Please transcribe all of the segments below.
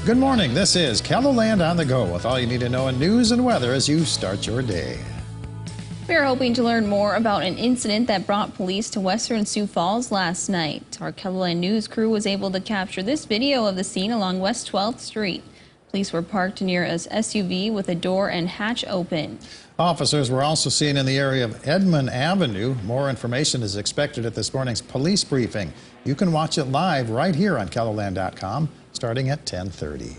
Good morning. This is KELOLAND on the go with all you need to know in news and weather as you start your day. We are hoping to learn more about an incident that brought police to western Sioux Falls last night. Our KELOLAND news crew was able to capture this video of the scene along West 12th Street. Police were parked near an SUV with a door and hatch open. Officers were also seen in the area of Edmond Avenue. More information is expected at this morning's police briefing. You can watch it live right here on KELOLAND.com starting at 10:30.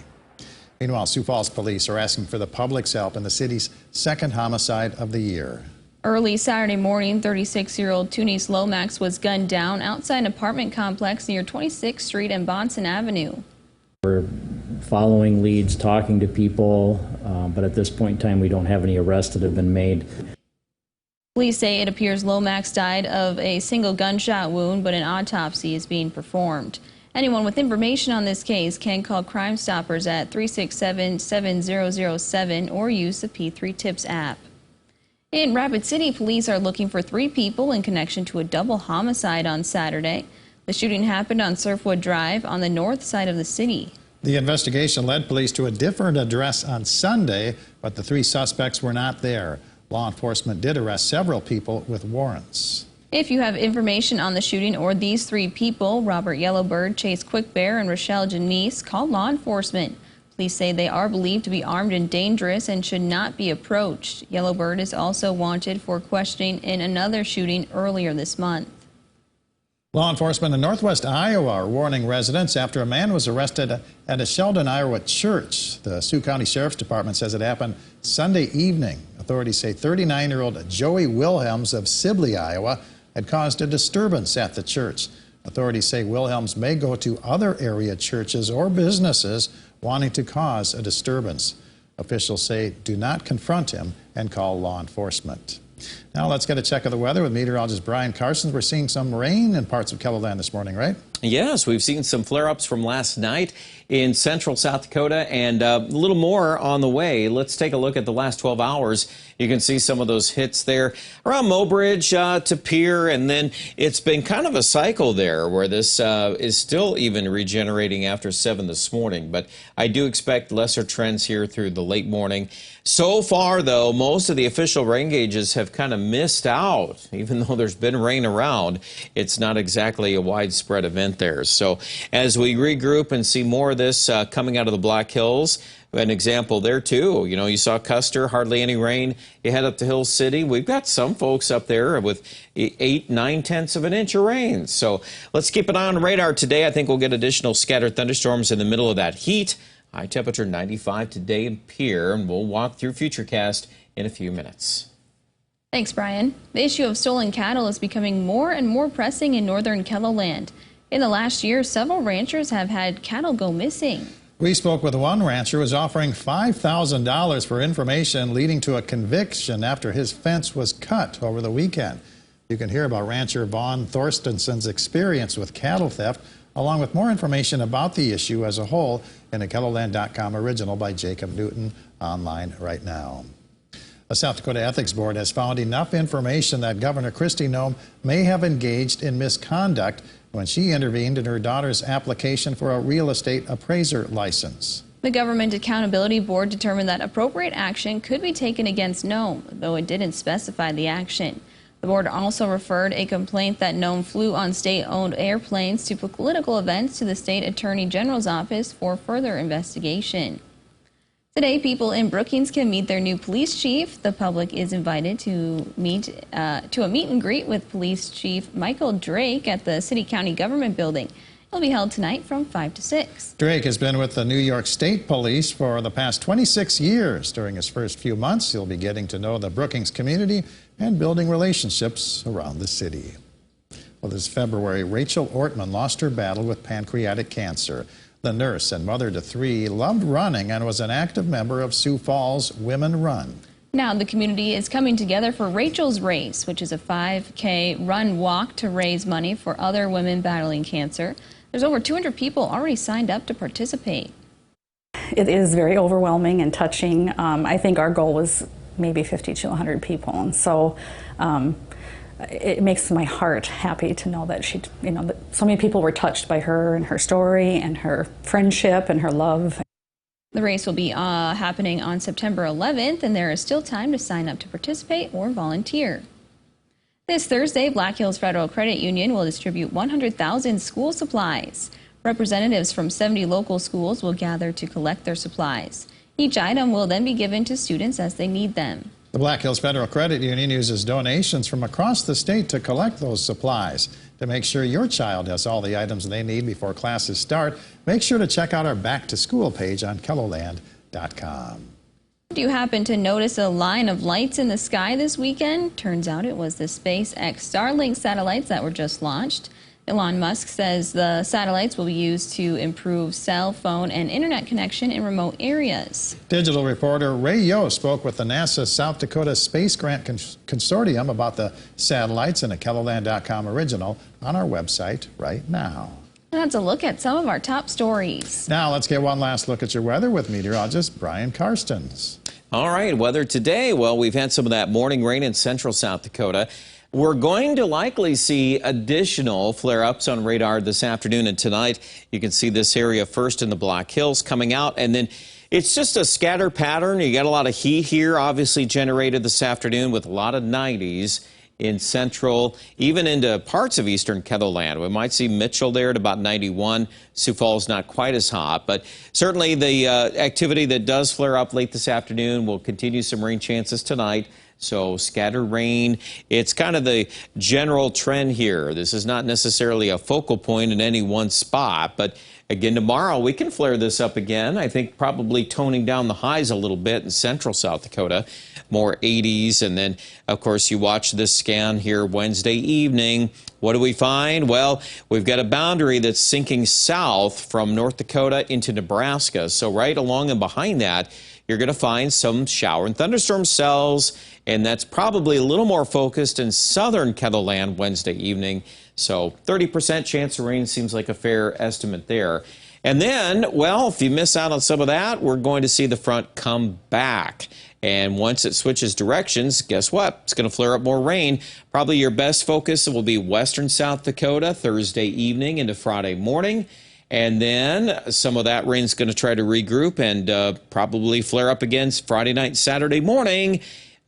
Meanwhile, Sioux Falls police are asking for the public's help in the city's second homicide of the year. Early Saturday morning, 36-year-old Tunis Lomax was gunned down outside an apartment complex near 26th Street and Bonson Avenue. We're following leads, talking to people, but at this point in time, we don't have any arrests that have been made. Police say it appears Lomax died of a single gunshot wound, but an autopsy is being performed. Anyone with information on this case can call Crime Stoppers at 367-7007 or use the P3 Tips app. In Rapid City, police are looking for 3 people in connection to a double homicide on Saturday. The shooting happened on Surfwood Drive on the north side of the city. The investigation led police to a different address on Sunday, but the 3 suspects were not there. Law enforcement did arrest several people with warrants. If you have information on the shooting or these 3 people, Robert Yellowbird, Chase Quickbear, and Rochelle Janice, call law enforcement. Police say they are believed to be armed and dangerous and should not be approached. Yellowbird is also wanted for questioning in another shooting earlier this month. Law enforcement in northwest Iowa are warning residents after a man was arrested at a Sheldon, Iowa church. The Sioux County Sheriff's Department says it happened Sunday evening. Authorities say 39-year-old Joey Wilhelms of Sibley, Iowa, had caused a disturbance at the church. Authorities say Wilhelms may go to other area churches or businesses wanting to cause a disturbance. Officials say do not confront him and call law enforcement. Now let's get a check of the weather with meteorologist Brian Carson. We're seeing some rain in parts of KELOLAND this morning, right? Yes, we've seen some flare-ups from last night in central South Dakota and a little more on the way. Let's take a look at the last 12 hours. You can see some of those hits there around Mobridge to Pierre, and then it's been kind of a cycle there where this is still even regenerating after 7 this morning. But I do expect lesser trends here through the late morning. So far, though, most of the official rain gauges have kind of missed out. Even though there's been rain around, it's not exactly a widespread event there. So as we regroup and see more of this coming out of the Black Hills, an example there too, you know, you saw Custer, hardly any rain. You head up to Hill City, we've got some folks up there with 8, 9/10 of an inch of rain. So let's keep an eye on the radar today. I think we'll get additional scattered thunderstorms in the middle of that heat. High temperature 95 today in Pierre, and we'll walk through Futurecast in a few minutes. Thanks, Brian. The issue of stolen cattle is becoming more and more pressing in northern KELOLAND. In the last year, several ranchers have had cattle go missing. We spoke with one rancher who was offering $5,000 for information leading to a conviction after his fence was cut over the weekend. You can hear about rancher Vaughn Thorstenson's experience with cattle theft, along with more information about the issue as a whole in a KELOLAND.com original by Jacob Newton, online right now. The South Dakota Ethics Board has found enough information that Governor Kristi Noem may have engaged in misconduct when she intervened in her daughter's application for a real estate appraiser license. The Government Accountability Board determined that appropriate action could be taken against Noem, though it didn't specify the action. The board also referred a complaint that Noem flew on state-owned airplanes to political events to the State Attorney General's office for further investigation. Today, people in Brookings can meet their new police chief. The public is invited to a meet and greet with Police Chief Michael Drake at the City County Government Building. It'll be held tonight from 5 to 6. Drake has been with the New York State Police for the past 26 years. During his first few months, he'll be getting to know the Brookings community and building relationships around the city. Well, this February, Rachel Ortman lost her battle with pancreatic cancer. The nurse and mother to 3 loved running and was an active member of Sioux Falls Women Run. Now the community is coming together for Rachel's Race, which is a 5K run-walk to raise money for other women battling cancer. There's over 200 people already signed up to participate. It is very overwhelming and touching. I think our goal was maybe 50 to 100 people, and so it makes my heart happy to know that that so many people were touched by her and her story and her friendship and her love. The race will be happening on September 11th, and there is still time to sign up to participate or volunteer. This Thursday, Black Hills Federal Credit Union will distribute 100,000 school supplies. Representatives from 70 local schools will gather to collect their supplies. Each item will then be given to students as they need them. The Black Hills Federal Credit Union uses donations from across the state to collect those supplies. To make sure your child has all the items they need before classes start, make sure to check out our Back to School page on KELOLAND.com. Do you happen to notice a line of lights in the sky this weekend? Turns out it was the SpaceX Starlink satellites that were just launched. Elon Musk says the satellites will be used to improve cell phone and internet connection in remote areas. Digital reporter Ray Yo spoke with the NASA South Dakota Space Grant Consortium about the satellites in a KELOLAND.com original on our website right now. And that's a look at some of our top stories. Now let's get one last look at your weather with meteorologist Brian Karstens. All right, weather today. Well, we've had some of that morning rain in central South Dakota. We're going to likely see additional flare-ups on radar this afternoon and tonight. You can see this area first in the Black Hills coming out, and then it's just a scatter pattern. You got a lot of heat here, obviously generated this afternoon with a lot of 90s in central, even into parts of eastern KELOLAND. We might see Mitchell there at about 91. Sioux Falls not quite as hot, but certainly the activity that does flare up late this afternoon will continue some rain chances tonight. So scattered rain, it's kind of the general trend here. This is not necessarily a focal point in any one spot, but again, tomorrow we can flare this up again. I think probably toning down the highs a little bit in central South Dakota, more 80s. And then, of course, you watch this scan here Wednesday evening. What do we find? Well, we've got a boundary that's sinking south from North Dakota into Nebraska. So right along and behind that, you're going to find some shower and thunderstorm cells, and that's probably a little more focused in southern KELOLAND Wednesday evening. So 30% chance of rain seems like a fair estimate there. And then, well, if you miss out on some of that, we're going to see the front come back. And once it switches directions, guess what? It's going to flare up more rain. Probably your best focus will be western South Dakota Thursday evening into Friday morning. And then some of that rain is going to try to regroup and probably flare up again Friday night, Saturday morning,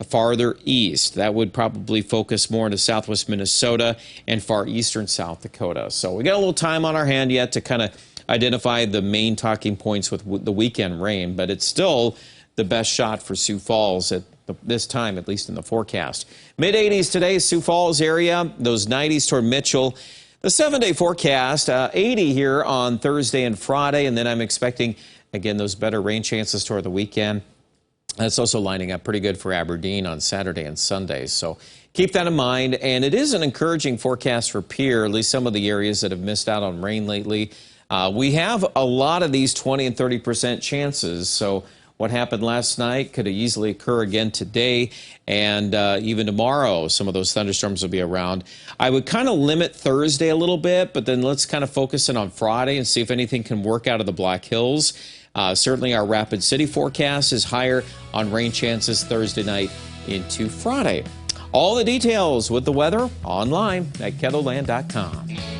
farther east. That would probably focus more into southwest Minnesota and far eastern South Dakota. So we got a little time on our hand yet to kind of identify the main talking points with the weekend rain, but it's still the best shot for Sioux Falls at this time, at least in the forecast. Mid-80s today, Sioux Falls area, those 90s toward Mitchell. The 7-day forecast, 80 here on Thursday and Friday, and then I'm expecting, again, those better rain chances toward the weekend. That's also lining up pretty good for Aberdeen on Saturday and Sunday, so keep that in mind. And it is an encouraging forecast for Pierre, at least some of the areas that have missed out on rain lately. We have a lot of these 20 and 30% chances, so what happened last night could easily occur again today and even tomorrow. Some of those thunderstorms will be around. I would kind of limit Thursday a little bit, but then let's kind of focus in on Friday and see if anything can work out of the Black Hills. Certainly our Rapid City forecast is higher on rain chances Thursday night into Friday. All the details with the weather online at KELOLAND.com.